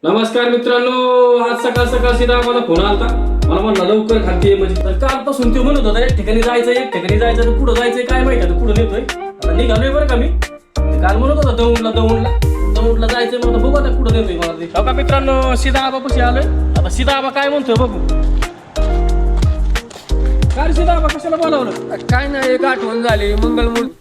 नमस्कार मित्रांनो, आज सकाळ सकाळ सीधा माझा फोन आलता. मला म्हणला लवकर खाते म्हणजे तर कालपासून ते म्हणत होता एक ठिकाणी जायचं तर पुढं जायचंय काय माहिती आता पुढं नेतोय. आता निघालोय बरं का मी. काल म्हणत होता दौंडला जायचंय मग बघू आता पुढं नेतोय मला ते. का मित्रांनो सीधा आबापाशी आलोय. आता सीधा आबा काय म्हणतोय बघू. काय सीधा आबा कशाला बोलावलं? काय नाही एक आठवण झाली मंगलमूर्ती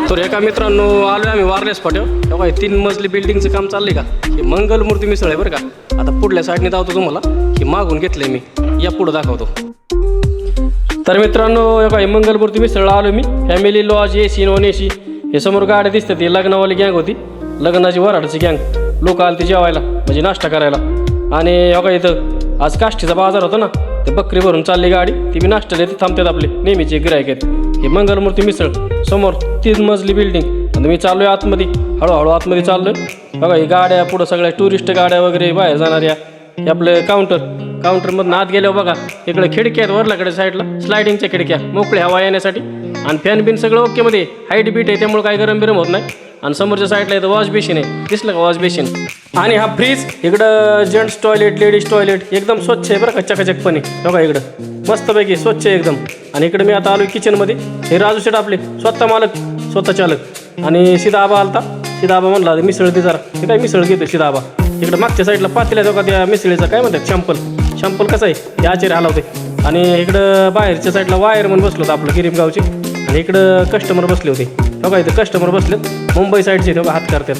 तर एका मित्रांनो आलोय आम्ही वारलेस फाट्यावर. तेव्हा 3 मजली बिल्डिंगचं काम चाललंय का. हे मंगलमूर्ती मिसळ आहे बरं का. आता पुढल्या साईडने दाखवतो तुम्हाला की मागून घेतलंय मी. या पुढं दाखवतो. तर मित्रांनो हे मंगलमूर्ती मिसळला आलो मी. Family lodge AC non AC. हे समोर गाड्या दिसतात. ही लग्नावाली गँग होती. लग्नाची वराडाची गँग. लोक आले ते जेवायला म्हणजे नाश्ता करायला. आणि इथं आज काष्टीचा बाजार होता ना. ते बकरी भरून चालली गाडी. ती बी नाश्त्याला येते थांबतात आपले नेहमीचे गिरायक आहेत. हे मंगलमूर्ती मिसळ समोर 3 मजली बिल्डिंग. आणि मी चाललोय आतमध्ये. हळूहळू आतमध्ये चाललोय. बघा ही गाड्या पुढं सगळ्या टुरिस्ट गाड्या वगैरे बाहेर जाणाऱ्या. हे आपलं काउंटरमधून आत गेल्यावर बघा इकडे खिडक्या आहेत वरल्याकडे साईडला स्लायडिंगच्या खिडक्या मोकळी हवा येण्यासाठी. आणि फॅन बिन सगळं ओकेमध्ये हाईट बीट आहे त्यामुळे काही गरम बिरम होत नाही. आणि समोरच्या साईडला इथं वॉश बेसिन आहे. दिसलं का वॉश बेसिन. आणि हा फ्रीज. इकडं जेंट्स टॉयलेट लेडीज टॉयलेट एकदम स्वच्छ आहे बरं का चकाचकपणे. बघा इकडं मस्तपैकी स्वच्छ आहे एकदम. आणि इकडे मी आता आलो किचनमध्ये. हे राजू शेट आपले स्वतः मालक स्वतः चालक. आणि सीधा आबा आलता. सीधा आबा म्हणला मिसळ दे जरा. ते काय मिसळ घेतो सीधा आबा. इकडं मागच्या साईडला पातेल्या बघा त्या मिसळीचा काय म्हणतात शॅम्पल कसं आहे हे आचार्य हलावते. आणि इकडं बाहेरच्या साईडला वायर म्हणून बसलो होतं आपलं गिरीमगावचे. आणि इकडं कस्टमर बसले होते. बघा इथं कस्टमर बसलेत मुंबई साईडचे. बघा हात करतात.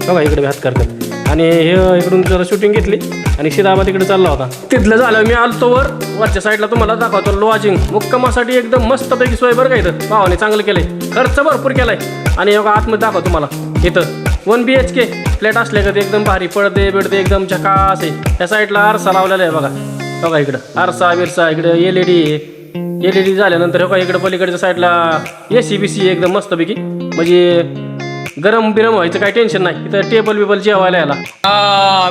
बघा इकडे हात करतात. आणि हे इकडून जरा शूटिंग घेतली. आणि सीधा आबा तिकडे चालला होता. तिथलं झालं मी आलतो वरच्या साईडला तुम्हाला दाखवतो लॉजिंग मुक्कामासाठी एकदम मस्तपैकी सोय बरं का. इथं भावाने चांगलं केलंय. खर्च भरपूर केलाय. आणि आतमध्ये दाखवतो तुम्हाला इथं 1 BHK फ्लॅट असले का ते एकदम भारी पडदे बिडदे एकदम झकास आहे. त्या साईडला आरसा लावलेला आहे बघा इकडं आरसा बिरसा. इकडे LED झाल्यानंतर इकडे पलीकडच्या साईडला AC एकदम मस्तपैकी म्हणजे गरम बिरम व्हायचं काही टेन्शन नाही. इथं टेबल बिबल जेवायला यायला.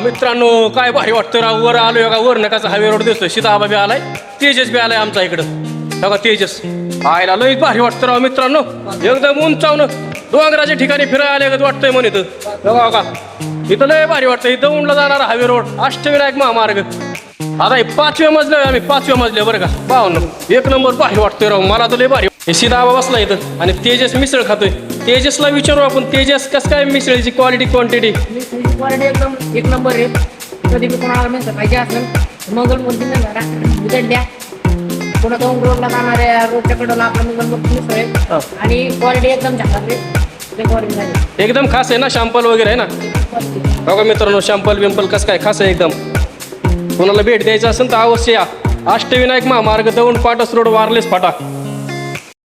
मित्रांनो काय भारी वाटतं राव. वर आलोय का. वर नकाचा हायवे रोड दिसतोय. सीधा आबा बी आलाय. तेजस बी आलाय आमचा इकडं. बघा तेजस आयला लई भारी वाटतं राव मित्रांनो. एकदम उंचावून डोंगराच्या ठिकाणी फिरायला आले का वाटतंय म्हणे. बघा इथं लय भारी वाटतं. इथं दौंडला जाणारा हायवे रोड अष्टविनायक महामार्ग. आता हे 5व्या मजल्यावर आम्ही 5व्या मजल्यावर बरं का. पाहून एक नंबर भारी वाटतोय राव. मला तर लय भारी. हे सीधा आबा बसला इथं. आणि तेजस मिसळ खातोय. तेजसला विचारू आपण तेजस कसं काय मिसळीची क्वालिटी क्वांटिटी. क्वालिटी एकदम एक नंबर आहे. कधी बी कोणाला मिसळ पाहिजे असेल मंगलमूर्ती द्या. पुन्हा दौंड रोडला जाणाऱ्या रोडच्या कडेला आपला मंगलमूर्ती मिसळ आहे. आणि क्वालिटी एकदम झाली एकदम खास आहे ना. शॅम्पल वगैरे आहे ना. बघा मित्रांनो शॅम्पल बिंपल कसं काय खास आहे एकदम. कोणाला भेट द्यायचं असेल तर अवश्य या. अष्टविनायक महामार्ग दौंड पाटस रोड वारलेस फाटा.